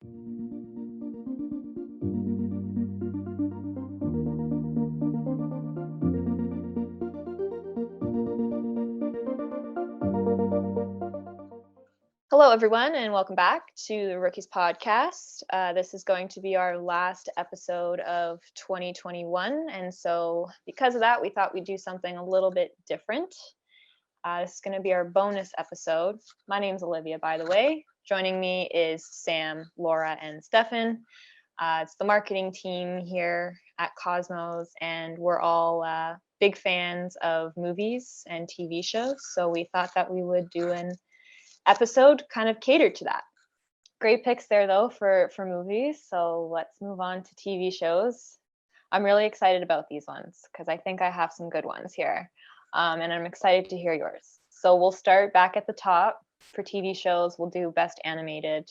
Hello, everyone, and welcome back to the Rookies Podcast. This is going to be our last episode of 2021, and so because of that, we thought we'd do something a little bit different. This is going to be our bonus episode. My name's Olivia, by the way. Joining me is Sam, Laura, and Stefan. It's the marketing team here at Cosmos, and we're all big fans of movies and TV shows, so we thought that we would do an episode kind of catered to that. Great picks there though for movies, so let's move on to TV shows. I'm really excited about these ones because I think I have some good ones here, and I'm excited to hear yours. So we'll start back at the top. For TV shows, we'll do best animated.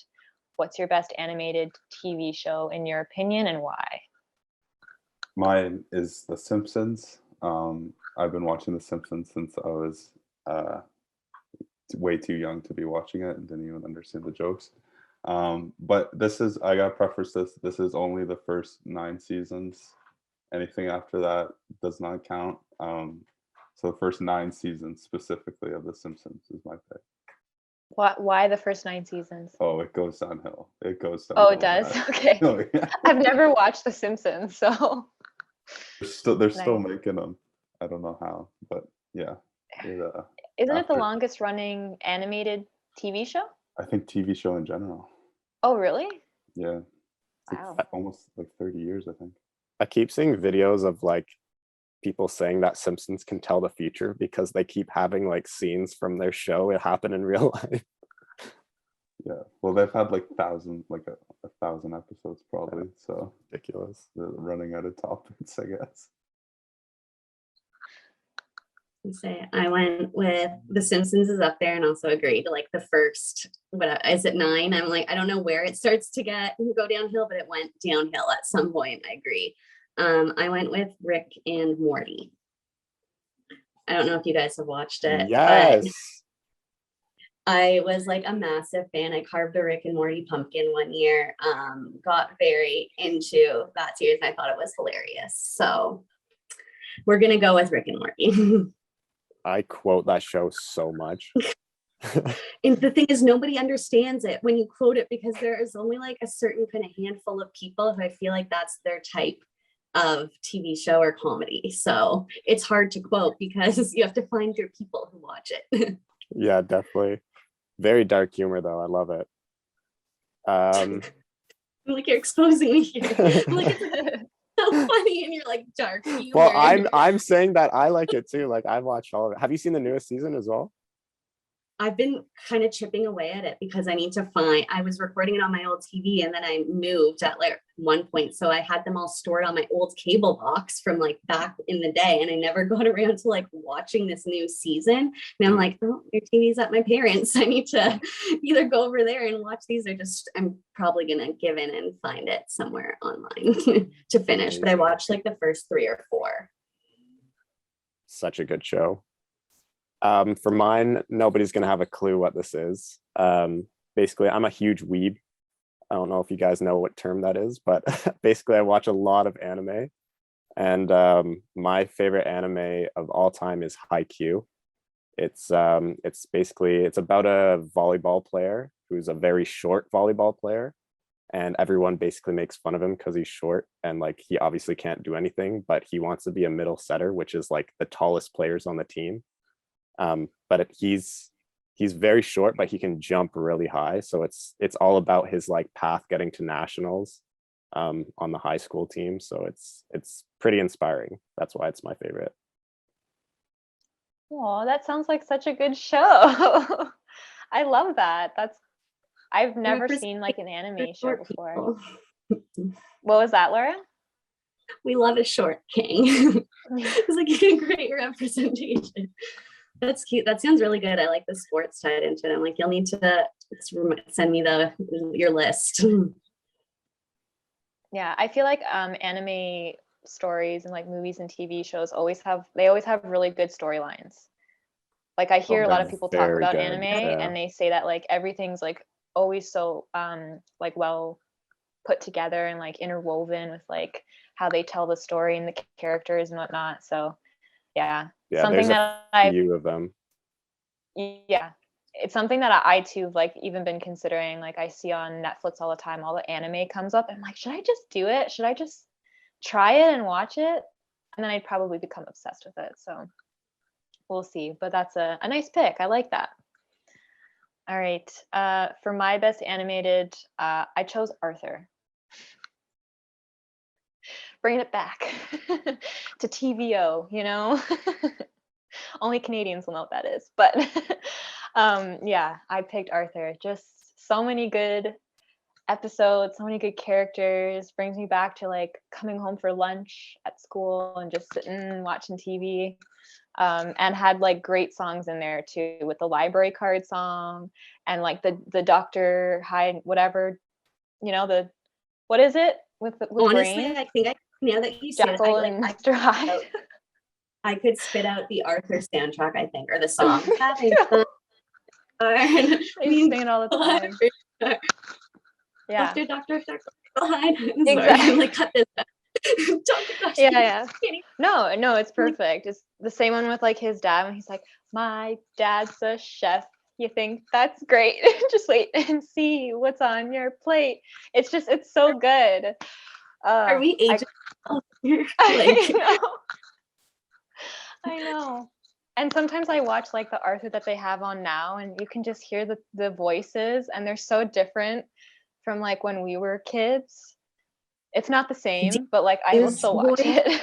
What's your best animated TV show in your opinion, and why? Mine is The Simpsons. I've been watching The Simpsons since I was way too young to be watching it and didn't even understand the jokes. But I gotta preface this is only the first 9 seasons. Anything after that does not count. So the first 9 seasons specifically of The Simpsons is my pick. Why the first 9 seasons? Oh, it goes downhill. It goes downhill. Oh, it does? Okay. Oh, yeah. I've never watched The Simpsons, so. They're still making them. I don't know how, but yeah. Isn't it the longest running animated TV show? I think TV show in general. Oh, really? Yeah. Wow. Almost like 30 years, I think. I keep seeing videos of like people saying that Simpsons can tell the future because they keep having like scenes from their show it happen in real life. Yeah. Well, they've had like a 1,000 episodes probably. So ridiculous. They're running out of topics, I guess. Say I went with The Simpsons is up there, and also agreed. Like the first, what is it, 9? I'm like, I don't know where it starts to go downhill, but it went downhill at some point. I agree. I went with Rick and Morty. I don't know if you guys have watched it. Yes. I was like a massive fan. I carved a Rick and Morty pumpkin one year. Got very into that series, and I thought it was hilarious. So we're gonna go with Rick and Morty. I quote that show so much. And the thing is, nobody understands it when you quote it because there is only like a certain kind of handful of people who I feel like that's their type of TV show or comedy. So it's hard to quote because you have to find your people who watch it. Yeah, definitely. Very dark humor though. I love it. Like you're exposing me here. Like it's so funny and you're like dark humor. Well, I'm saying that I like it too. Like I've watched all of it. Have you seen the newest season as well? I've been kind of chipping away at it because I need to I was recording it on my old TV and then I moved at like one point. So I had them all stored on my old cable box from like back in the day. And I never got around to like watching this new season. And I'm like, oh, your TV's at my parents'. I need to either go over there and watch these or I'm probably going to give in and find it somewhere online to finish. But I watched like the first 3 or 4. Such a good show. For mine, nobody's gonna have a clue what this is. Basically, I'm a huge weeb. I don't know if you guys know what term that is, but basically I watch a lot of anime. And my favorite anime of all time is Haikyuu. It's about a volleyball player who's a very short volleyball player. And everyone basically makes fun of him because he's short and like he obviously can't do anything, but he wants to be a middle setter, which is like the tallest players on the team. But he's very short, but he can jump really high. So it's all about his like path getting to nationals on the high school team. So it's pretty inspiring. That's why it's my favorite. Oh, that sounds like such a good show. I love that. I've never seen like an anime show before. What was that, Laura? We love a short king. It's like a great representation. That's cute. That sounds really good. I like the sports tied into it. I'm like, you'll need to send me your list. Yeah, I feel like anime stories and like movies and TV shows always have really good storylines. Like I hear a lot of people talk about anime and they say that like everything's like always so like well put together and like interwoven with like how they tell the story and the characters and whatnot. So yeah, something there's that a few of them. it's something that I too have like even been considering. Like I see on Netflix all the time, all the anime comes up. I'm like, should I just do it? Should I just try it and watch it? And then I'd probably become obsessed with it. So we'll see. But that's a nice pick. I like that. All right. For my best animated, I chose Arthur. Bringing it back to TVO, you know? Only Canadians will know what that is. But yeah, I picked Arthur. Just so many good episodes, so many good characters. Brings me back to like coming home for lunch at school and just sitting watching TV. And had like great songs in there too, with the library card song and like the Dr. Hyde, whatever, you know, the what is it with Honestly, Brain? I think now that you said it, Jekyll and Mr. Hyde. I could spit out the Arthur soundtrack, I think, or the song. Having fun. I sing it all the time. Yeah. Dr. Hyde. Exactly. Like cut this out. Yeah. No, it's perfect. It's the same one with like his dad when he's like, my dad's a chef. You think that's great? Just wait and see what's on your plate. It's so good. Are we aging? I know. And sometimes I watch like the Arthur that they have on now, and you can just hear the voices, and they're so different from like when we were kids. It's not the same, but like I will still watch it.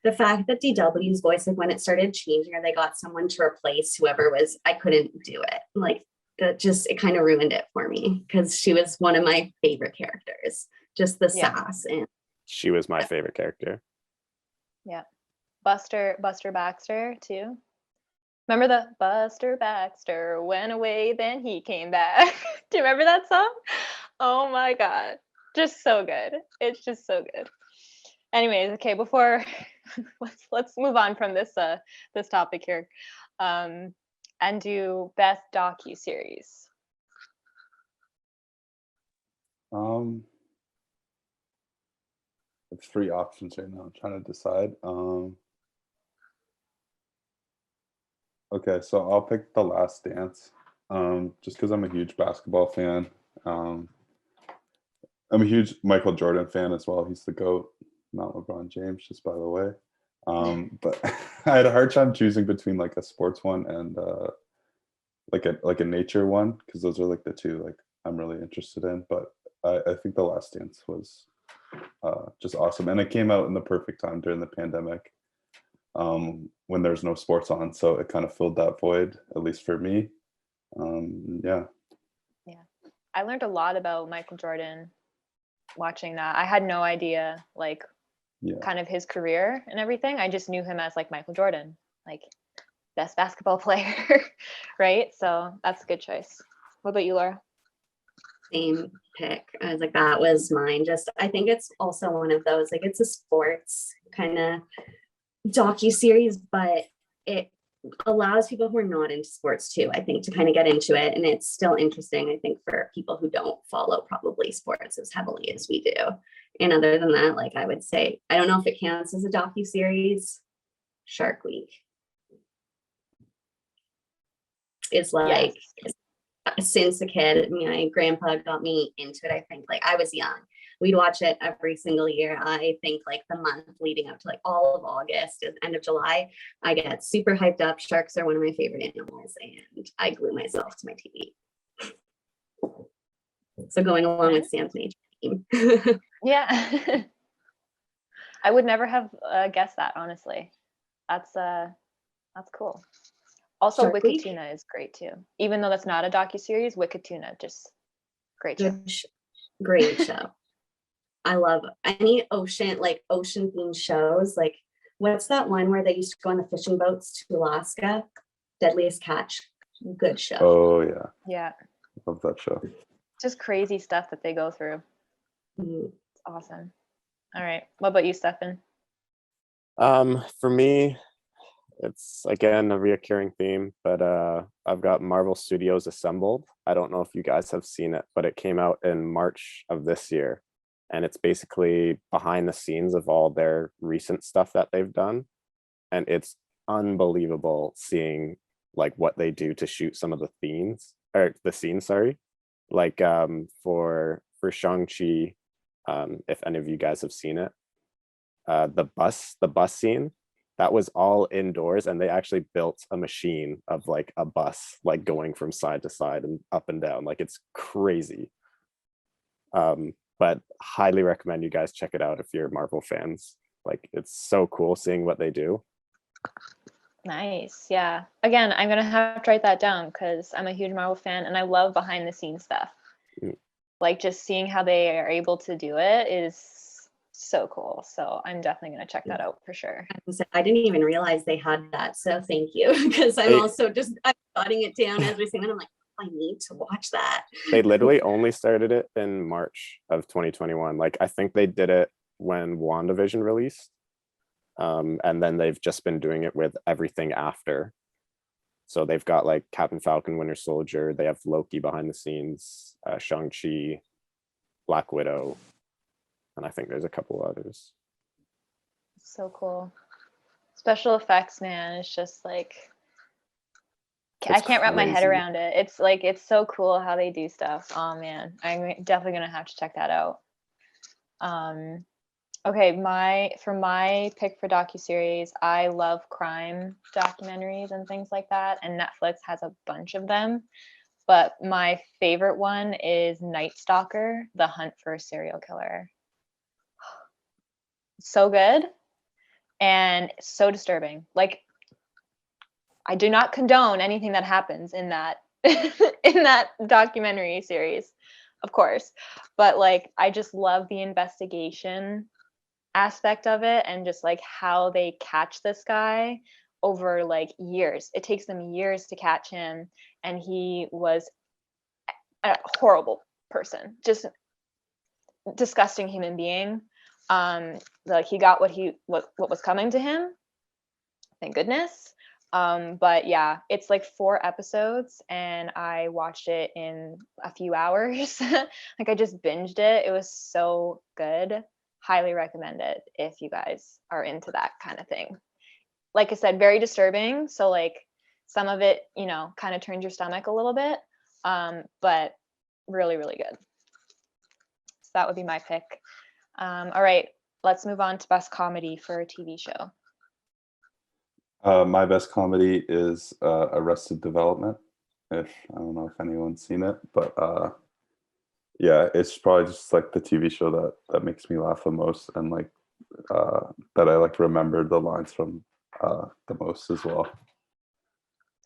The fact that DW's voice, like when it started changing, or they got someone to replace whoever was, I couldn't do it. Like that just, it kind of ruined it for me because she was one of my favorite characters. Just the sass, and she was my favorite character. Yeah. Buster Baxter too. Remember the Buster Baxter went away, then he came back. Do you remember that song? Oh my God. Just so good. It's just so good. Anyways, okay, before let's move on from this topic here. And do best docu-series. I have 3 options right now. I'm trying to decide. Okay, so I'll pick The Last Dance, just because I'm a huge basketball fan. I'm a huge Michael Jordan fan as well. He's the GOAT, not LeBron James, just by the way. But I had a hard time choosing between like a sports one and like a nature one, because those are like the 2 like I'm really interested in. But I think The Last Dance was just awesome, and it came out in the perfect time during the pandemic. When there's no sports on, so it kind of filled that void, at least for me. Yeah, I learned a lot about Michael Jordan watching that. I had no idea like kind of his career and everything. I just knew him as like Michael Jordan, like best basketball player. Right, so that's a good choice. What about you, Laura? same pick. I was like, that was mine. Just, I think it's also one of those, like, it's a sports kind of docu-series, but it allows people who are not into sports too, I think, to kind of get into it. And it's still interesting, I think, for people who don't follow probably sports as heavily as we do. And other than that, like, I would say, I don't know if it counts as a docu-series. Shark Week is like, since a kid, my grandpa got me into it. I think like I was young. We'd watch it every single year. I think like the month leading up to like all of August, end of July, I get super hyped up. Sharks are one of my favorite animals, and I glue myself to my TV. So going along with Sam's nature team. Yeah. I would never have guessed that, honestly. That's cool. Also, Shark Wicked Week? Tuna is great too. Even though that's not a docu-series, Wicked Tuna, just great show. Great show. I love any ocean themed shows. Like, what's that one where they used to go on the fishing boats to Alaska? Deadliest Catch. Good show. Oh yeah. Yeah. Love that show. Just crazy stuff that they go through. Mm-hmm. It's awesome. All right. What about you, Stefan? For me, It's again a reoccurring theme, but I've got Marvel Studios Assembled. I don't know if you guys have seen it, but it came out in March of this year, and it's basically behind the scenes of all their recent stuff that they've done, and it's unbelievable seeing like what they do to shoot some of the scenes, sorry, like for Shang-Chi, if any of you guys have seen it, the bus scene, that was all indoors, and they actually built a machine of like a bus like going from side to side and up and down. Like it's crazy. But highly recommend you guys check it out if you're Marvel fans. Like it's so cool seeing what they do. Nice. Yeah. Again, I'm gonna have to write that down because I'm a huge Marvel fan and I love behind the scenes stuff. Like just seeing how they are able to do it is so cool. So I'm definitely gonna check that out for sure. I didn't even realize they had that. So thank you. Because I'm jotting it down as we're saying, and I'm like, I need to watch that. They literally only started it in March of 2021. Like I think they did it when WandaVision released. And then they've just been doing it with everything after. So they've got like Captain Falcon, Winter Soldier, they have Loki behind the scenes, Shang-Chi, Black Widow, and I think there's a couple others. So cool. Special effects, man, it's just like I can't wrap my head around it. It's like it's so cool how they do stuff. Oh man, I'm definitely gonna have to check that out. Okay, my pick for docuseries, I love crime documentaries and things like that, and Netflix has a bunch of them. But my favorite one is Night Stalker: The Hunt for a Serial Killer. So good and so disturbing. Like I do not condone anything that happens in that in that documentary series, of course, but like I just love the investigation aspect of it and just like how they catch this guy over like years. It takes them years to catch him, and he was a horrible person, just disgusting human being. Like he got what was coming to him, thank goodness. But yeah, it's like 4 episodes and I watched it in a few hours. Like I just binged it. It was so good. Highly recommend it if you guys are into that kind of thing. Like I said, very disturbing. So like some of it, you know, kind of turns your stomach a little bit. But really, really good. So that would be my pick. All right, let's move on to best comedy for a TV show. My best comedy is Arrested Development. I don't know if anyone's seen it, but yeah, it's probably just like the TV show that makes me laugh the most, and like that I like remember the lines from the most as well.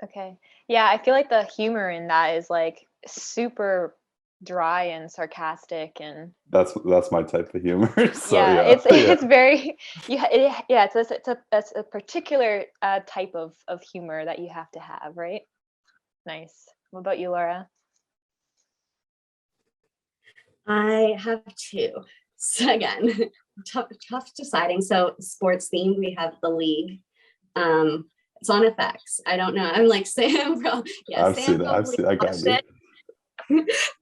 Okay. Yeah, I feel like the humor in that is like super dry and sarcastic, and That's my type of humor. So, yeah, yeah. it's very it's a particular type of humor that you have to have, right? Nice. What about you, Laura? I have 2. So again, tough deciding. So sports themed, we have The League. It's on FX. I don't know. I'm like Sam. I've seen it. I got it.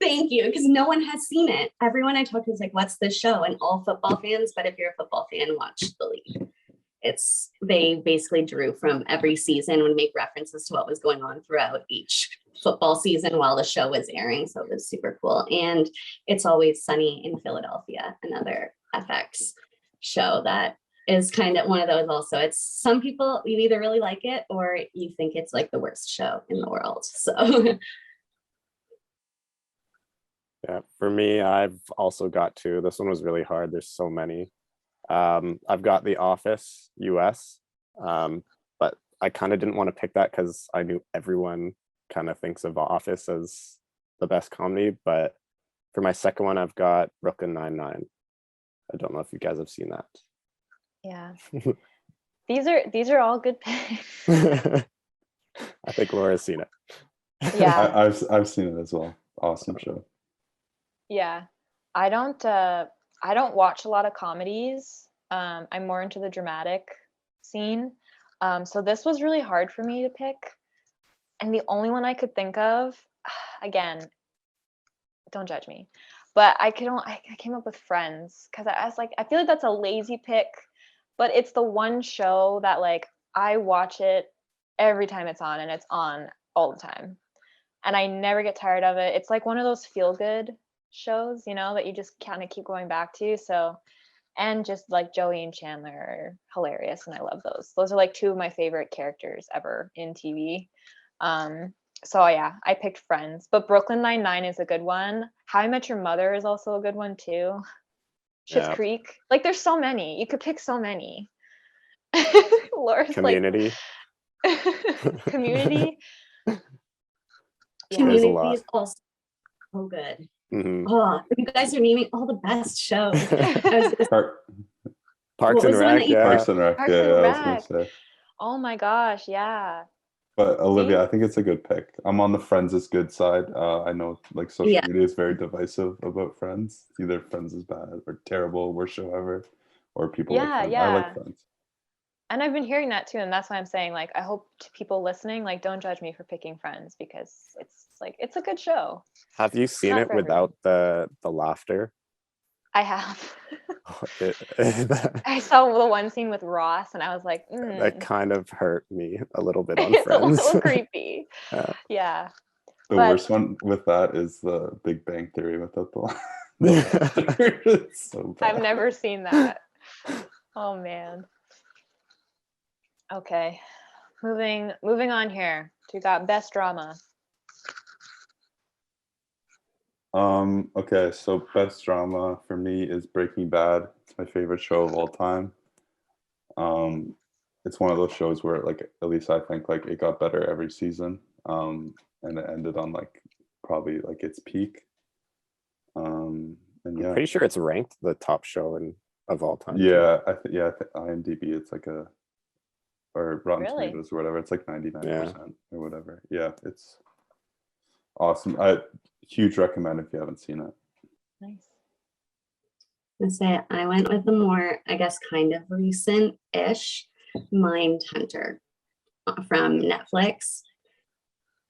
Thank you, because no one has seen it. Everyone I talk to is like, "What's this show?" And all football fans. But if you're a football fan, watch The League. They basically drew from every season and make references to what was going on throughout each football season while the show was airing. So it was super cool. And It's Always Sunny in Philadelphia, another FX show that is kind of one of those also. It's some people, you either really like it or you think it's like the worst show in the world. So yeah, for me, I've also got 2. This one was really hard. There's so many. I've got The Office US, but I kind of didn't want to pick that because I knew everyone kind of thinks of Office as the best comedy. But for my second one, I've got Brooklyn Nine-Nine. I don't know if you guys have seen that. Yeah. These are all good picks. I think Laura's seen it. Yeah. I've seen it as well. Awesome show. Yeah. I don't watch a lot of comedies. I'm more into the dramatic scene. So this was really hard for me to pick. And the only one I could think of, again, don't judge me, but I came up with Friends because I was like, I feel like that's a lazy pick, but it's the one show that like I watch it every time it's on, and it's on all the time. And I never get tired of it. It's like one of those feel good shows, that you just kind of keep going back to. So, and just like Joey and Chandler are hilarious, and I love those. Those are like two of my favorite characters ever in TV. So yeah, I picked Friends, but Brooklyn Nine-Nine is a good one. How I Met Your Mother is also a good one too. Schitt's Yeah. Creek. Like there's so many. You could pick so many. Laura's Community. like Community. There's a Community lot. is also so good. Mhm. Oh, you guys are naming all the best shows. I was just, Parks What and was the one Rec, that you- yeah. Parks and Rec. Parks Yeah, and I was Rec. gonna say. Oh my gosh, yeah. But Olivia, See? I think it's a good pick. I'm on the Friends is good side. I know like social Yeah. media is very divisive about Friends. Either Friends is bad or terrible, worst show ever, or people like Yeah, Friends. I like yeah. Friends. And I've been hearing that too, and that's why I'm saying like I hope to people listening like don't judge me for picking Friends because it's a good show. Have you seen not it for without the laughter? I have. That I saw the one scene with Ross, and I was like, kind of hurt me a little bit on it's a Friends. little creepy. Yeah. Yeah. The But- worst one with that is the Big Bang Theory without the laughter. It's so bad. I've never seen that. Oh man. Okay. Moving on here. We got best drama. Okay, so best drama for me is Breaking Bad. It's my favorite show of all time. It's one of those shows where like at least I think like it got better every season. And it ended on like probably like its peak. And I'm yeah. pretty sure it's ranked the top show of all time. too. Yeah, I think IMDb it's like or Rotten Really? Tomatoes or whatever. It's like 99% Yeah. or whatever. Yeah, it's awesome. Huge recommend if you haven't seen it. Nice. I say I went with a more, I guess, kind of recent-ish Mindhunter from Netflix.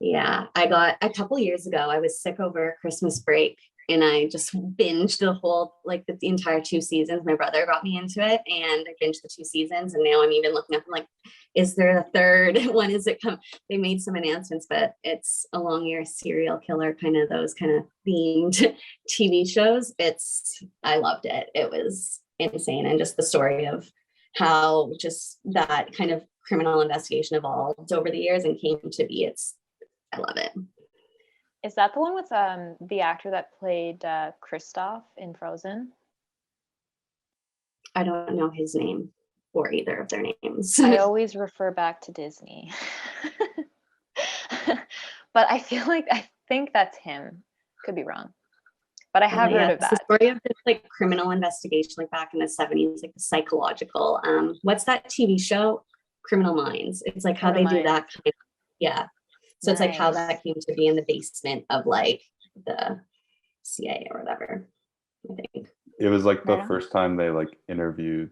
Yeah, I got a couple years ago. I was sick over Christmas break, and I just binged the entire 2 seasons. My brother got me into it, and I binged the 2 seasons. And now I'm even looking up. I'm like, is there a third? When is it come? They made some announcements, but it's a long year serial killer kind of those kind of themed TV shows. I loved it. It was insane, and just the story of how just that kind of criminal investigation evolved over the years and came to be. I love it. Is that the one with the actor that played Kristoff in Frozen? I don't know his name or either of their names. I always refer back to Disney. But I think that's him. Could be wrong. But I have heard of It's that. the story of this like criminal investigation, like back in the 70s, like the psychological. What's that TV show? Criminal Minds. It's like how Criminal they do that. Minds. Kind of, yeah. So it's like how Nice. that came to be in the basement of like the CIA or whatever, I think. It was like the Right on. first time they like interviewed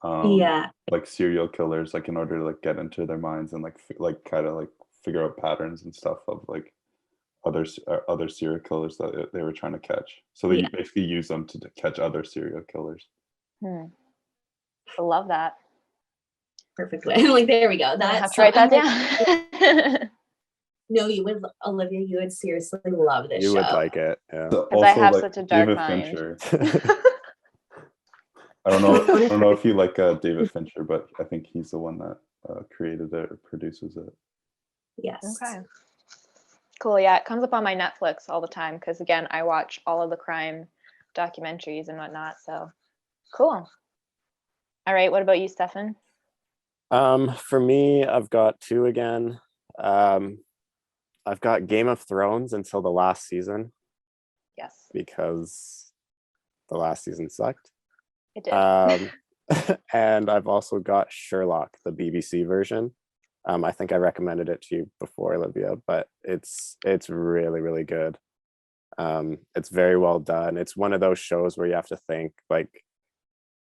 Yeah. like serial killers like in order to like get into their minds and like kind of like figure out patterns and stuff of like other serial killers that they were trying to catch. So they Yeah. basically use them to catch other serial killers. I love that. Perfectly. Like, there we go. I That's have to write that I'm like, down. no, you would, Olivia, you would seriously love this You show. would like it. Yeah. So Because I also, have like, such a dark David mind. Fincher. I don't know if you like David Fincher, but I think he's the one that created it or produces it. Yes. Okay. Cool. Yeah, it comes up on my Netflix all the time because again, I watch all of the crime documentaries and whatnot. So cool. All right. What about you, Stefan? For me, I've got 2 again. I've got Game of Thrones until the last season Yes, because the last season sucked. it did. And I've also got Sherlock, the BBC version. I think I recommended it to you before, Olivia, but it's really, really good. It's very well done. It's one of those shows where you have to think like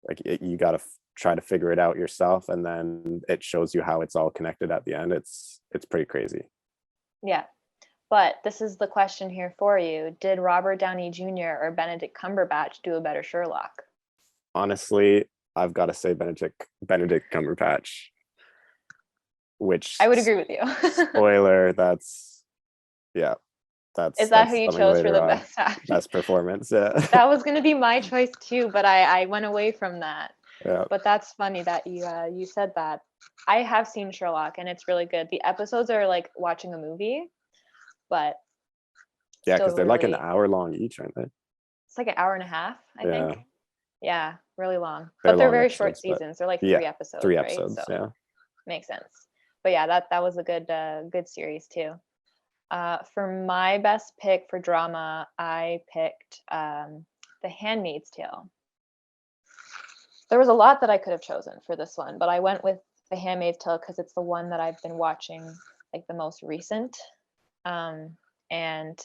like you got to try to figure it out yourself, and then it shows you how it's all connected at the end. It's pretty crazy. Yeah. But this is the question here for you. Did Robert Downey Jr. or Benedict Cumberbatch do a better Sherlock? Honestly, I've got to say Benedict Cumberbatch, which I would agree with you. spoiler, that's Is that who you something chose for later the on. best actor? Best performance, yeah. That was going to be my choice too, but I went away from that. Yeah. But that's funny that you said that. I have seen Sherlock and it's really good. The episodes are like watching a movie, but Yeah, still because they're like an really- hour long each, aren't they? It's like an hour and a half, I think. Yeah, really long. They're But they're long very short episodes, but- seasons. They're like yeah, 3 episodes. 3 right? episodes, So yeah. makes sense. But yeah, that was a good series too. For my best pick for drama, I picked The Handmaid's Tale. There was a lot that I could have chosen for this one, but I went with The Handmaid's Tale because it's the one that I've been watching like the most recent. And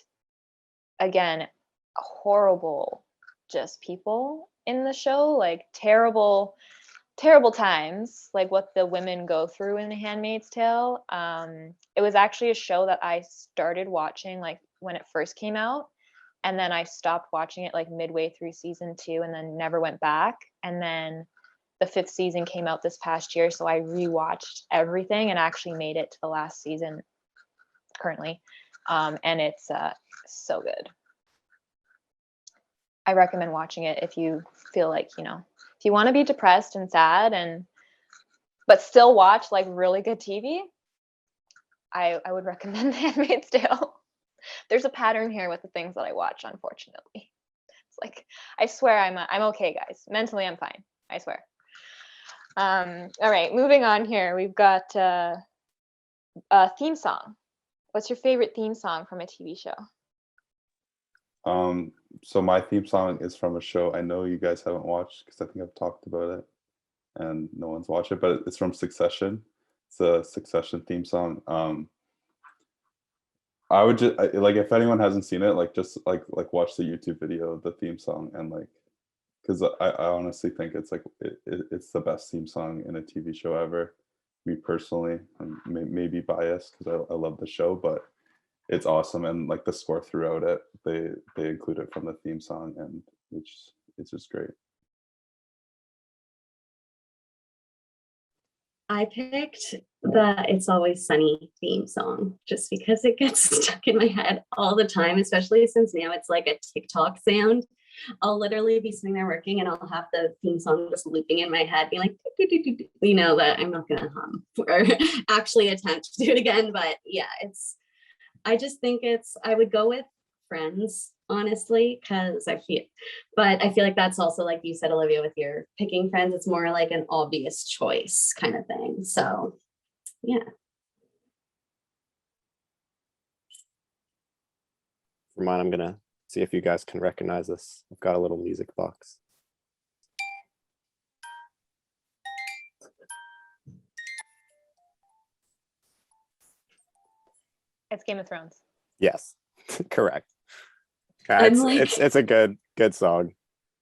again, horrible just people in the show, like terrible times, like what the women go through in The Handmaid's Tale. It was actually a show that I started watching like when it first came out, and then I stopped watching it like midway through season 2 and then never went back. And then the 5th season came out this past year, so I rewatched everything and actually made it to the last season currently. And it's so good. I recommend watching it if you feel like, if you want to be depressed and sad but still watch like really good TV, I would recommend The Handmaid's Tale. There's a pattern here with the things that I watch, unfortunately. It's like, I swear I'm okay, guys. Mentally, I'm fine. I swear. All right, moving on here. We've got a theme song. What's your favorite theme song from a TV show? So my theme song is from a show I know you guys haven't watched because I think I've talked about it and no one's watched it, but it's from Succession. It's a Succession theme song. I would just like, if anyone hasn't seen it, like just like watch the YouTube video of the theme song, and like, because I honestly think it's like it's the best theme song in a TV show ever. Me personally, I'm maybe biased because I love the show, but it's awesome. And like the score throughout it, they include it from the theme song, and it's just great. I picked the It's Always Sunny theme song just because it gets stuck in my head all the time, especially since now it's like a TikTok sound. I'll literally be sitting there working and I'll have the theme song just looping in my head, being like, that I'm not gonna hum or actually attempt to do it again. But yeah, I just think I would go with Friends, honestly, because I feel like that's also, like you said, Olivia, with your picking Friends, it's more like an obvious choice kind of thing. So yeah. For mine, I'm gonna see if you guys can recognize this. I've got a little music box. It's Game of Thrones. Yes, correct. I'm like- It's a good song.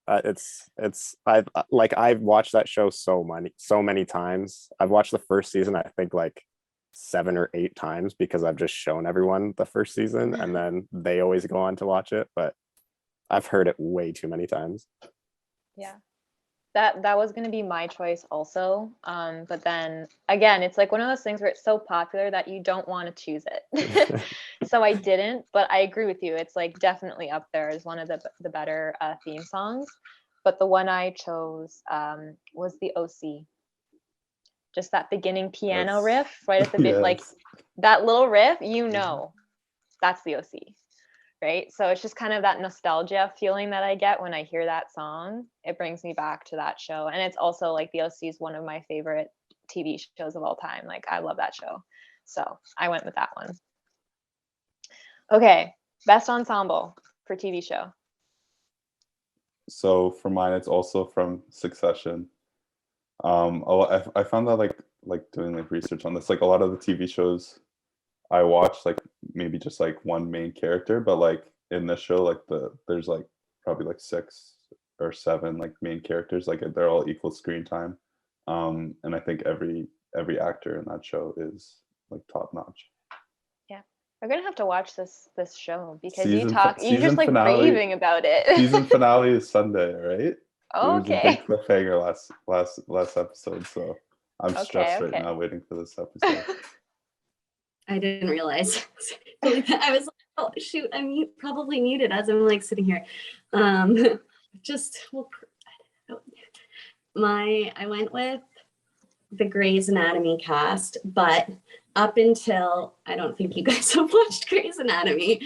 I've watched that show so many times. I've watched the first season, I think like 7 or 8 times, because I've just shown everyone the first season and then they always go on to watch it, but I've heard it way too many times. Yeah. That was going to be my choice also. But then again, it's like one of those things where it's so popular that you don't want to choose it. So I didn't, but I agree with you. It's like definitely up there as one of the better theme songs. But the one I chose was the OC. Just that beginning piano riff right at the bit, like that little riff, that's the OC. Right. So it's just kind of that nostalgia feeling that I get when I hear that song. It brings me back to that show. And it's also like the OC is one of my favorite TV shows of all time. Like I love that show. So I went with that one. Okay. Best ensemble for TV show. So for mine, it's also from Succession. I found that like doing like research on this, like a lot of the TV shows I watch, like maybe just like one main character, but like in this show, like there's like probably like 6 or 7 like main characters. Like they're all equal screen time, and I think every actor in that show is like top notch. Yeah, we're gonna have to watch this show because you're Season just like finale. raving about it. Season finale is Sunday, right? There's a big Okay. cliffhanger last episode, so I'm stressed right Okay. now waiting for this episode. I didn't realize. I was like, oh shoot, I'm probably muted as I'm like sitting here. Just I went with the Grey's Anatomy cast, but up until, I don't think you guys have watched Grey's Anatomy.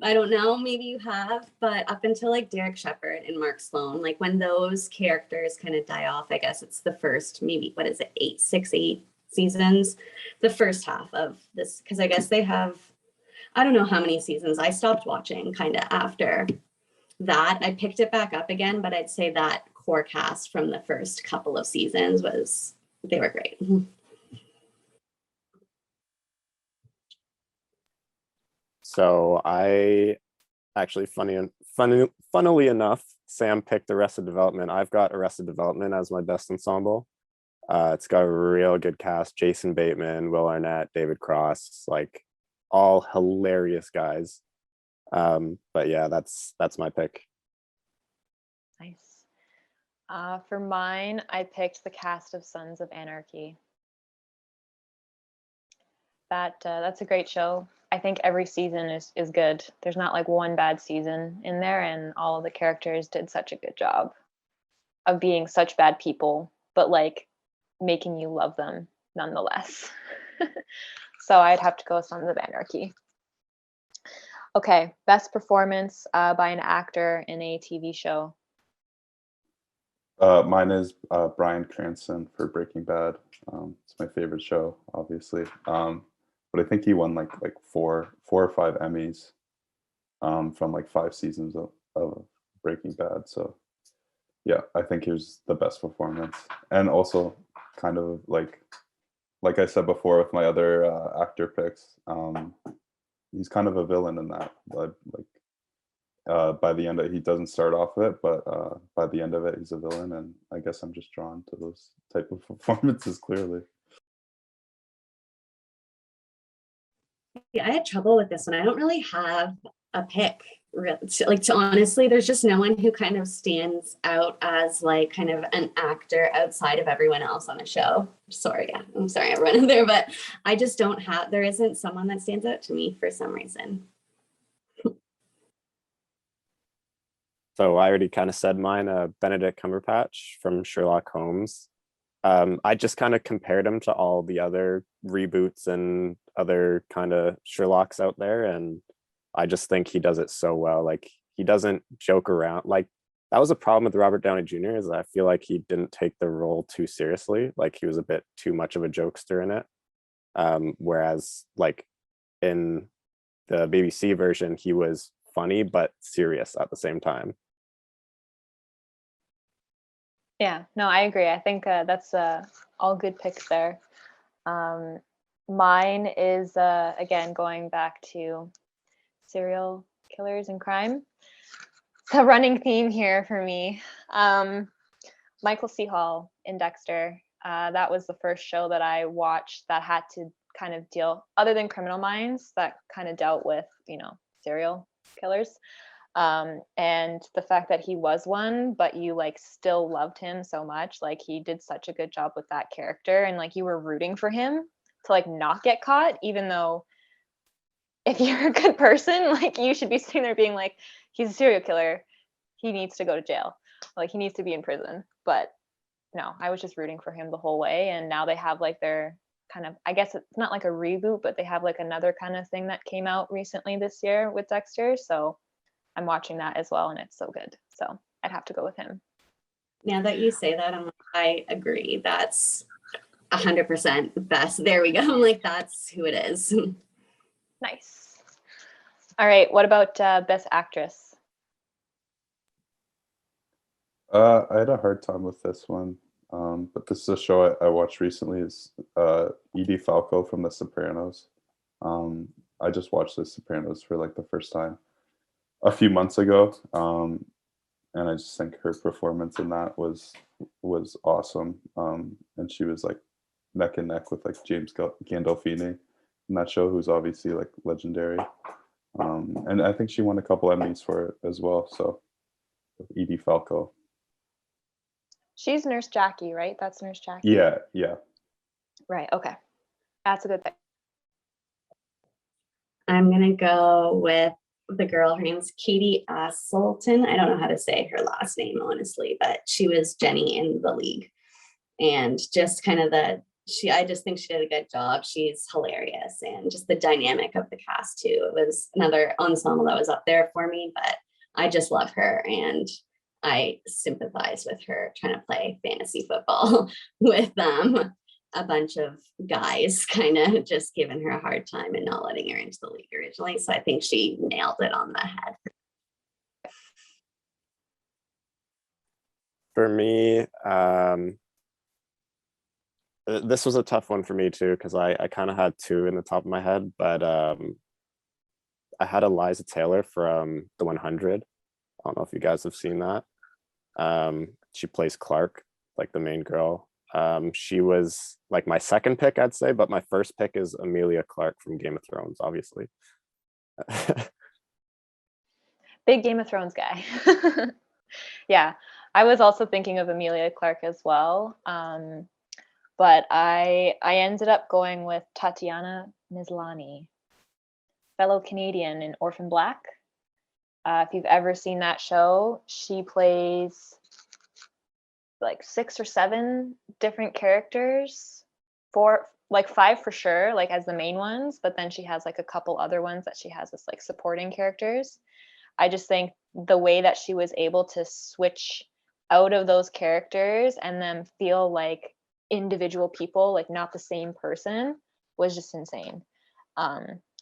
I don't know, maybe you have, but up until like Derek Shepherd and Mark Sloan, like when those characters kind of die off, I guess it's the first, maybe, what is it, 8 seasons, the first half of this, because I guess they have, I don't know how many seasons. I stopped watching kind of after that. I picked it back up again, but I'd say that core cast from the first couple of seasons they were great. So I actually, funnily enough, Sam picked Arrested Development. I've got Arrested Development as my best ensemble. It's got a real good cast: Jason Bateman, Will Arnett, David Cross, like all hilarious guys. But yeah, that's my pick. Nice. For mine, I picked the cast of Sons of Anarchy. That's a great show. I think every season is good. There's not like one bad season in there, and all of the characters did such a good job of being such bad people, but like making you love them nonetheless. So I'd have to go Sons of Anarchy. Okay, best performance by an actor in a TV show. Mine is Bryan Cranston for Breaking Bad. It's my favorite show, obviously. But I think he won like 4 or 5 Emmys from like 5 seasons of Breaking Bad. So yeah, I think he was the best performance. And also kind of like I said before with my other actor picks, he's kind of a villain in that. But like by the end of it, he doesn't start off it, but by the end of it, he's a villain. And I guess I'm just drawn to those type of performances clearly. Yeah, I had trouble with this one. I don't really have a pick. Honestly, there's just no one who kind of stands out as like kind of an actor outside of everyone else on the show. I'm sorry I'm running there, but I just don't have, there isn't someone that stands out to me for some reason. So I already kind of said mine, Benedict Cumberbatch from Sherlock Holmes. I just kind of compared him to all the other reboots and other kind of Sherlocks out there, and I just think he does it so well. Like, he doesn't joke around. Like, that was a problem with Robert Downey Jr. is I feel like he didn't take the role too seriously. Like, he was a bit too much of a jokester in it. Whereas like in the BBC version, he was funny but serious at the same time. Yeah, no, I agree. I think that's all good picks there. Mine is, again, going back to serial killers and crime. The running theme here for me. Michael C. Hall in Dexter. That was the first show that I watched that had to kind of deal, other than Criminal Minds, that kind of dealt with, serial killers. And the fact that he was one, but you like still loved him so much. Like, he did such a good job with that character, and like you were rooting for him to like not get caught, even though if you're a good person, like you should be sitting there being like, he's a serial killer, he needs to go to jail, like he needs to be in prison. But no, I was just rooting for him the whole way. And now they have like their kind of, I guess it's not like a reboot, but they have like another kind of thing that came out recently this year with Dexter. So I'm watching that as well, and it's so good. So I'd have to go with him. Now that you say that, I agree. That's 100% the best. There we go. I'm like, that's who it is. Nice. All right. What about Best Actress? I had a hard time with this one, but this is a show I watched recently. Is Edie Falco from The Sopranos. I just watched The Sopranos for like the first time a few months ago, and I just think her performance in that was awesome. And she was like neck and neck with like James Gandolfini in that show, who's obviously like legendary. And I think she won a couple Emmys for it as well. So Edie Falco. She's Nurse Jackie, right? That's Nurse Jackie. Yeah. Right. Okay. That's a good thing. I'm gonna go with the girl. Her name's Katie Asselton. I don't know how to say her last name, honestly, but she was Jenny in The League. And just kind of I just think she did a good job. She's hilarious, and just the dynamic of the cast too. It was another ensemble that was up there for me, but I just love her, and I sympathize with her trying to play fantasy football with a bunch of guys kind of just giving her a hard time and not letting her into the league originally. So I think she nailed it on the head. For me, this was a tough one for me too, because I kind of had two in the top of my head, but I had Eliza Taylor from The 100. I don't know if you guys have seen that. She plays Clark, like the main girl. She was like my second pick, I'd say, but my first pick is Emilia Clarke from Game of Thrones, obviously. Big Game of Thrones guy. Yeah, I was also thinking of Emilia Clarke as well. But I ended up going with Tatiana Maslany, fellow Canadian in Orphan Black. If you've ever seen that show, she plays like 6 or 7 different characters, 5 for sure, like as the main ones, but then she has like a couple other ones that she has as like supporting characters. I just think the way that she was able to switch out of those characters and then feel like individual people, like not the same person, was just insane.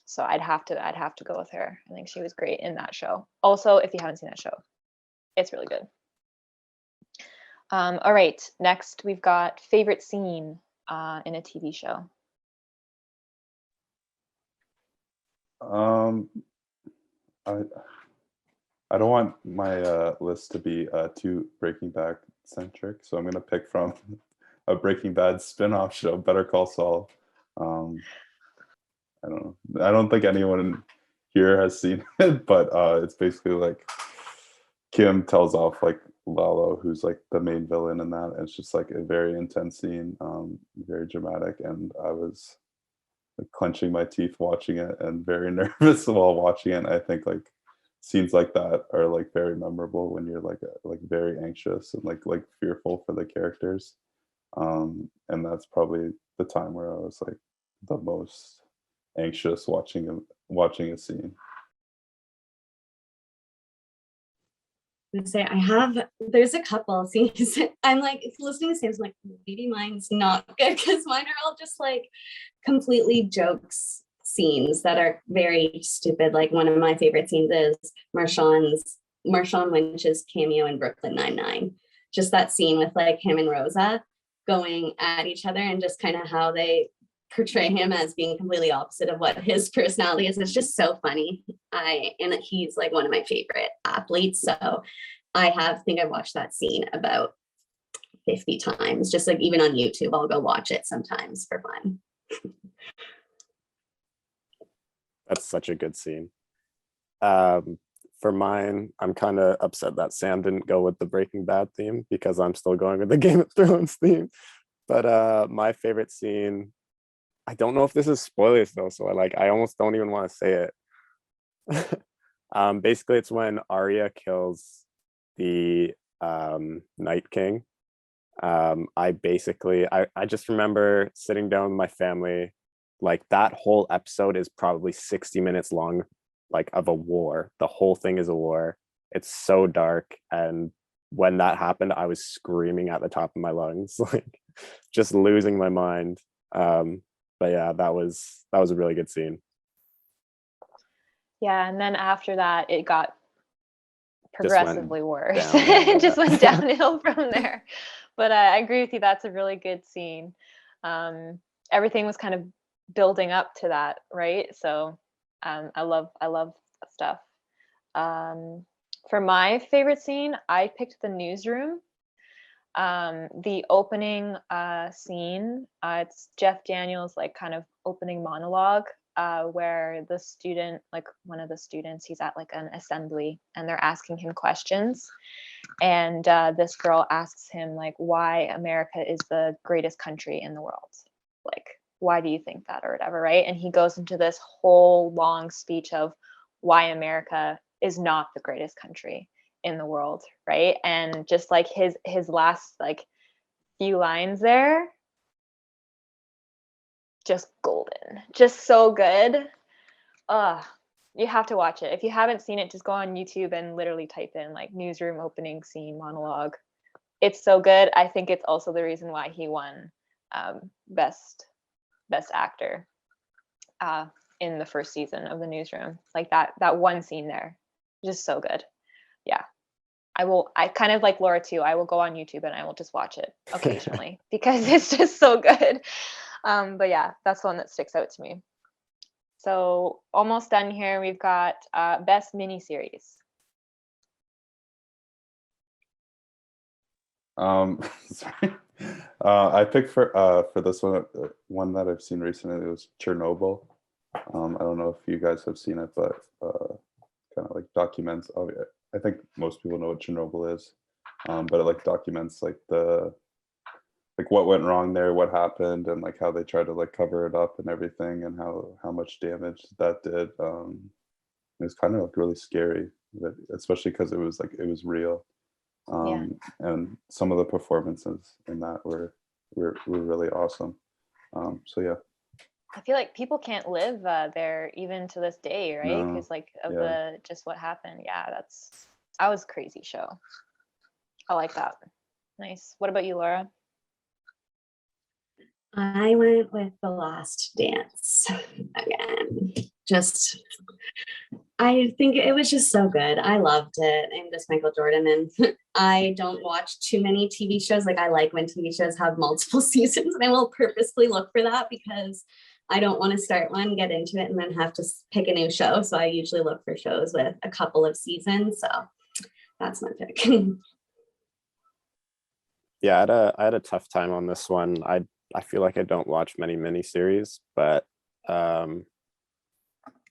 So I'd have to go with her. I think she was great in that show. Also, if you haven't seen that show, it's really good. All right, next we've got favorite scene in a TV show. I don't want my list to be too Breaking Bad centric, so I'm gonna pick from a Breaking Bad spin-off show, Better Call Saul. I don't know. I don't think anyone here has seen it, but it's basically like Kim tells off like Lalo, who's like the main villain in that. And it's just like a very intense scene, very dramatic, and I was like clenching my teeth watching it and very nervous while watching it. I think like scenes like that are like very memorable when you're like very anxious and like fearful for the characters. And that's probably the time where I was like the most anxious watching a scene. Say there's a couple scenes I'm like listening to scenes, I'm like maybe mine's not good because mine are all just like completely jokes scenes that are very stupid. Like one of my favorite scenes is Marshawn Lynch's cameo in Brooklyn Nine-Nine. Just that scene with like him and Rosa going at each other and just kind of how they portray him as being completely opposite of what his personality is. It's just so funny. And he's like one of my favorite athletes. So I think I've watched that scene about 50 times, just like even on YouTube, I'll go watch it sometimes for fun. That's such a good scene. For mine, I'm kind of upset that Sam didn't go with the Breaking Bad theme because I'm still going with the Game of Thrones theme. But my favorite scene, I don't know if this is spoilers though, so I almost don't even want to say it. Basically, it's when Arya kills the Night King. I just remember sitting down with my family. Like that whole episode is probably 60 minutes long, like of a war. The whole thing is a war. It's so dark, and when that happened, I was screaming at the top of my lungs, like just losing my mind. But yeah, that was a really good scene. Yeah, and then after that, it got progressively worse. It just went downhill from there. But I agree with you. That's a really good scene. Everything was kind of building up to that, right? So I love stuff. For my favorite scene, I picked the newsroom. The opening scene, it's Jeff Daniels' like kind of opening monologue, where the student, like one of the students, he's at like an assembly and they're asking him questions. And this girl asks him like why America is the greatest country in the world. Like, why do you think that or whatever, right? And he goes into this whole long speech of why America is not the greatest country in the world, right? And just like his last like few lines there, just golden, just so good. You have to watch it. If you haven't seen it, just go on YouTube and literally type in like newsroom opening scene monologue. It's so good. I think it's also the reason why he won best actor in the first season of the newsroom. Like that one scene there, just so good. Yeah. I kind of like Laura too. I will go on YouTube and I will just watch it occasionally because it's just so good. But yeah, that's the one that sticks out to me. So almost done here. We've got best miniseries. Sorry. I picked for this one that I've seen recently. It was Chernobyl. I don't know if you guys have seen it, but kind of like documents. I think most people know what Chernobyl is, but it like documents like what went wrong there, what happened, and like how they tried to like cover it up and everything, and how much damage that did. It was kind of like really scary, especially because it was real. And some of the performances in that were really awesome. So yeah. I feel like people can't live there even to this day, right? No, Because like of yeah. just what happened. Yeah, that was a crazy show. I like that. Nice. What about you, Laura? I went with The Last Dance again. I think it was just so good. I loved it. I'm just Michael Jordan, and I don't watch too many TV shows. Like, I like when TV shows have multiple seasons, and I will purposely look for that because I don't want to start one, get into it, and then have to pick a new show. So I usually look for shows with a couple of seasons. So that's my pick. Yeah, I had a tough time on this one. I feel like I don't watch many miniseries, but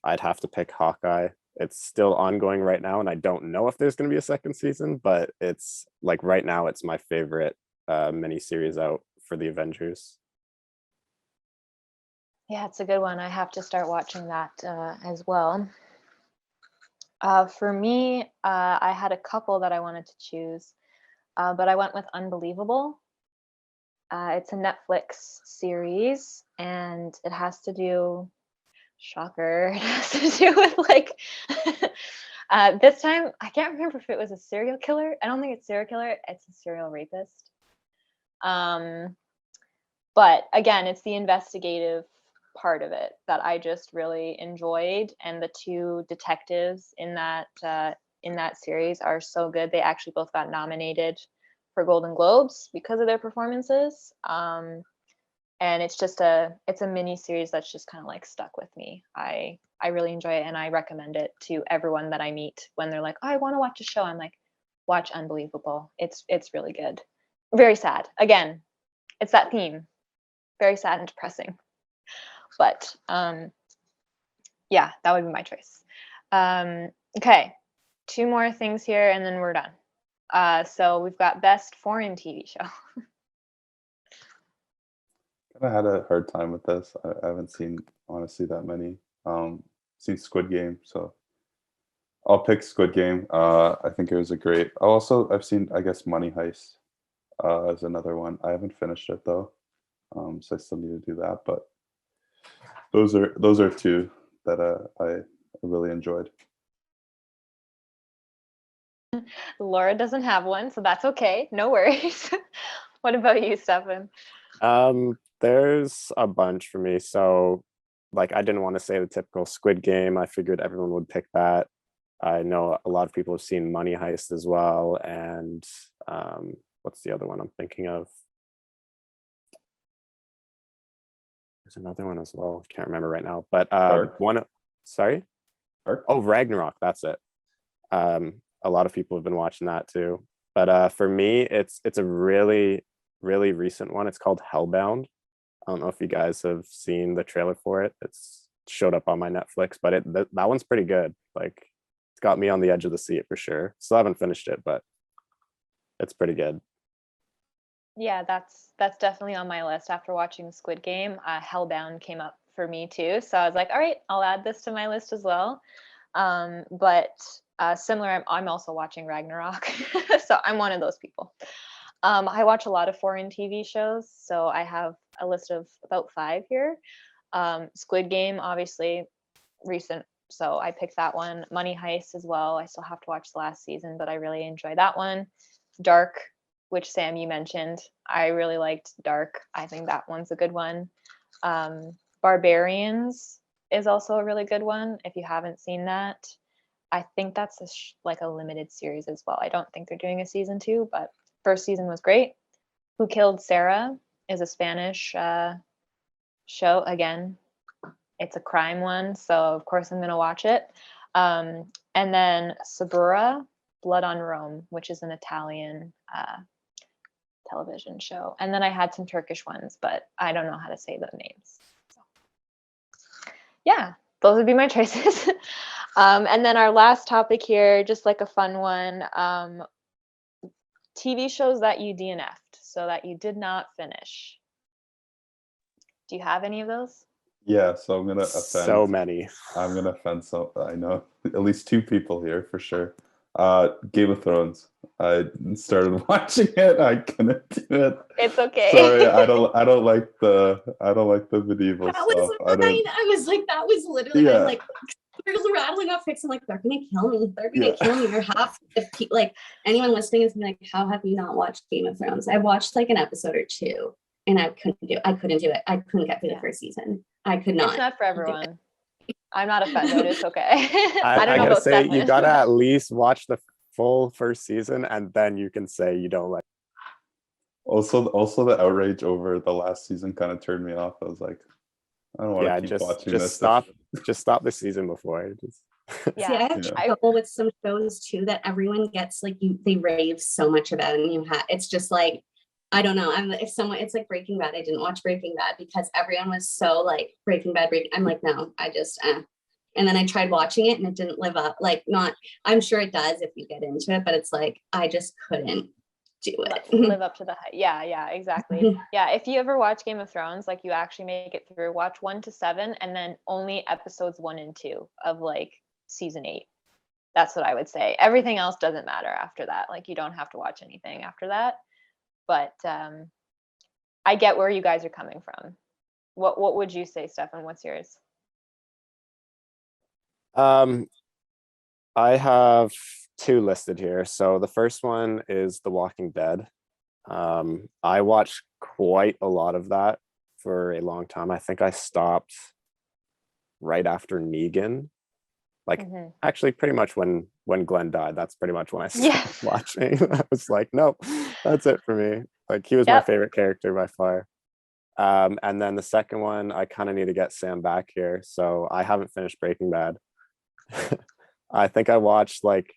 I'd have to pick Hawkeye. It's still ongoing right now, and I don't know if there's going to be a second season, but it's like right now it's my favorite miniseries out for the Avengers. Yeah, it's a good one. I have to start watching that as well. For me, I had a couple that I wanted to choose, but I went with Unbelievable. It's a Netflix series, and it has to do, shocker, it has to do with like, this time, I can't remember if it was a serial killer. I don't think it's serial killer. It's a serial rapist. But again, it's the investigative part of it that I just really enjoyed, and the two detectives in that series are so good. They actually both got nominated for Golden Globes because of their performances. And it's a mini series that's just kind of like stuck with me. I really enjoy it, and I recommend it to everyone that I meet when they're like, oh, I want to watch a show. I'm like, watch Unbelievable. It's really good. Very sad. Again, it's that theme. Very sad and depressing. But yeah, that would be my choice. Okay, two more things here and then we're done. So we've got best foreign TV show. I had a hard time with this. I haven't seen honestly that many. Seen Squid Game, so I'll pick Squid Game. I think it was a great. I've seen, I guess, Money Heist as another one. I haven't finished it though, so I still need to do that. But those are two that I really enjoyed. Laura doesn't have one, so that's okay. No worries. What about you, Stefan? There's a bunch for me. So like I didn't want to say the typical Squid Game. I figured everyone would pick that. I know a lot of people have seen Money Heist as well. And what's the other one I'm thinking of? There's another one as well. Can't remember right now. But Dark. sorry? Dark? Oh, Ragnarok, that's it. a lot of people have been watching that too. But for me, it's a really, really recent one. It's called Hellbound. I don't know if you guys have seen the trailer for it. It's showed up on my Netflix, but that one's pretty good. Like, it's got me on the edge of the seat for sure. Still haven't finished it, but it's pretty good. Yeah, that's definitely on my list. After watching Squid Game, Hellbound came up for me too. So I was like, all right, I'll add this to my list as well. But similar, I'm also watching Ragnarok. So I'm one of those people. I watch a lot of foreign TV shows, so I have a list of about 5 here. Squid Game, obviously, recent, so I picked that one. Money Heist as well. I still have to watch the last season, but I really enjoy that one. Dark, which Sam, you mentioned. I really liked Dark. I think that one's a good one. Barbarians is also a really good one. If you haven't seen that, I think that's like a limited series as well. I don't think they're doing a season 2, but first season was great. Who Killed Sarah is a Spanish show. Again, it's a crime one, so of course I'm going to watch it. And then Sabura, Blood on Rome, which is an Italian television show. And then I had some Turkish ones, but I don't know how to say the names. So, yeah, those would be my choices. And then our last topic here, just like a fun one, TV shows that you DNF'd, so that you did not finish. Do you have any of those? Yeah, so I'm gonna offend. So many. I'm gonna offend. So I know at least 2 people here for sure. Game of Thrones. I started watching it. I couldn't do it. It's okay. Sorry, I don't like the medieval That stuff. was mine. I was like, that was literally, Yeah. I'm like, there's rattling off fix. I'm like, they're gonna kill me. They're gonna Yeah. kill me. Or half if like anyone listening is gonna be like, how have you not watched Game of Thrones? I watched like an episode or 2 and I couldn't do it. I couldn't get through the first season. I could not. It's not for everyone. I'm not offended. It's okay. I don't know gotta about say, Stefan. you gotta at least watch the full first season, and then you can say you don't like. Also, the outrage over the last season kind of turned me off. I was like, I don't want to keep watching this. Just stop the season before. Yeah. See, I have trouble with some shows too that everyone gets like they rave so much about, and it's just like, I don't know. It's like Breaking Bad. I didn't watch Breaking Bad because everyone was so like Breaking Bad. I'm like, no, I just, and then I tried watching it and it didn't live up. Like, I'm sure it does if you get into it, but it's like, I just couldn't do it. Live up to the hype. Yeah, exactly. Yeah, if you ever watch Game of Thrones, like you actually make it through, watch 1 to 7 and then only episodes 1 and 2 of like season 8. That's what I would say. Everything else doesn't matter after that. Like, you don't have to watch anything after that. But I get where you guys are coming from. What would you say, Stefan? What's yours? I have 2 listed here. So the first one is The Walking Dead. I watched quite a lot of that for a long time. I think I stopped right after Negan. Like, actually pretty much when Glenn died, that's pretty much when I stopped watching. I was like, nope, that's it for me. Like, he was my favorite character by far. And then the second one, I kind of need to get Sam back here. So I haven't finished Breaking Bad. I think I watched like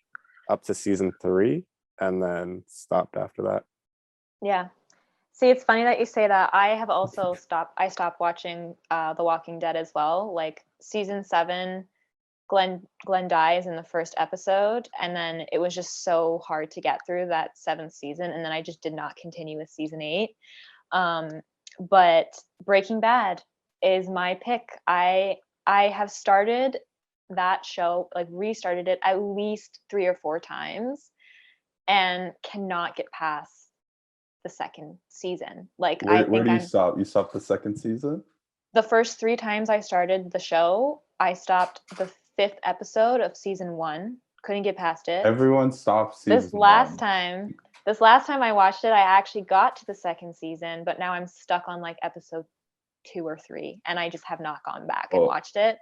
up to season 3 and then stopped after that. Yeah. See, it's funny that you say that. I have also stopped watching The Walking Dead as well. Like season 7, Glenn dies in the first episode, and then it was just so hard to get through that 7th season, and then I just did not continue with season 8. But Breaking Bad is my pick. I have started that show, like restarted it at least 3 or 4 times, and cannot get past the 2nd season. Like, where do you stop? You stopped the 2nd season? The first 3 times I started the show, I stopped the 5th episode of season 1. Couldn't get past it. Everyone stops season This last time I watched it, I actually got to the 2nd season, but now I'm stuck on like episode 2 or 3, and I just have not gone back and watched it.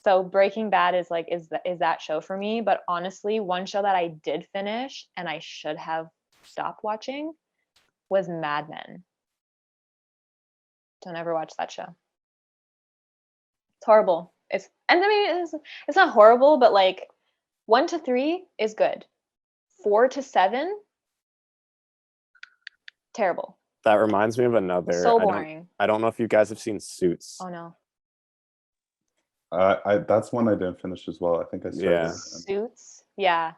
So Breaking Bad is that show for me. But honestly, one show that I did finish and I should have stopped watching was Mad Men. Don't ever watch that show. It's horrible. It's not horrible, but like 1 to 3 is good. 4 to 7, terrible. That reminds me of another. So boring. I don't know if you guys have seen Suits. Oh no. That's one I didn't finish as well. I think I started. Yeah. Suits. Yeah.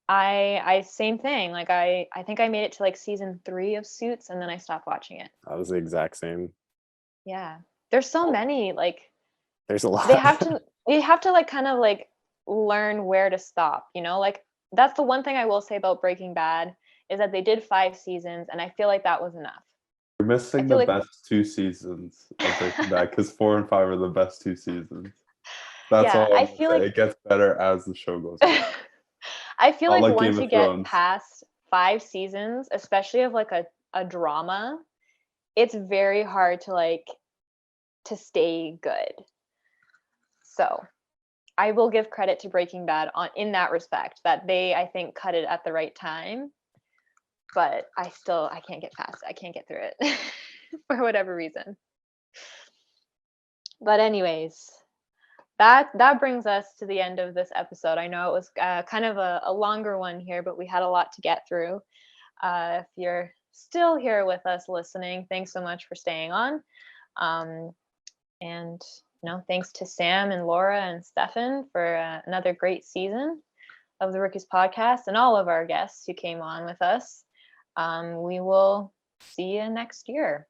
I same thing. Like I think I made it to like season 3 of Suits and then I stopped watching it. That was the exact same. Yeah. There's so many, like There's a lot. you have to like kind of like learn where to stop, you know? Like that's the one thing I will say about Breaking Bad is that they did 5 seasons and I feel like that was enough. You're missing feel the like- best 2 seasons of Breaking Bad because 4 and 5 are the best 2 seasons. That's Yeah, all I I'm gonna feel say. like- It gets better as the show goes on. I feel Not like like once Game you of get Thrones. past 5 seasons, especially of like a drama, it's very hard to like to stay good. So I will give credit to Breaking Bad in that respect, that they, I think, cut it at the right time. But I can't get past it. I can't get through it for whatever reason. But anyways, that brings us to the end of this episode. I know it was kind of a longer one here, but we had a lot to get through. If you're still here with us listening, thanks so much for staying on. And thanks to Sam and Laura and Stefan for another great season of the Rookies podcast and all of our guests who came on with us. We will see you next year.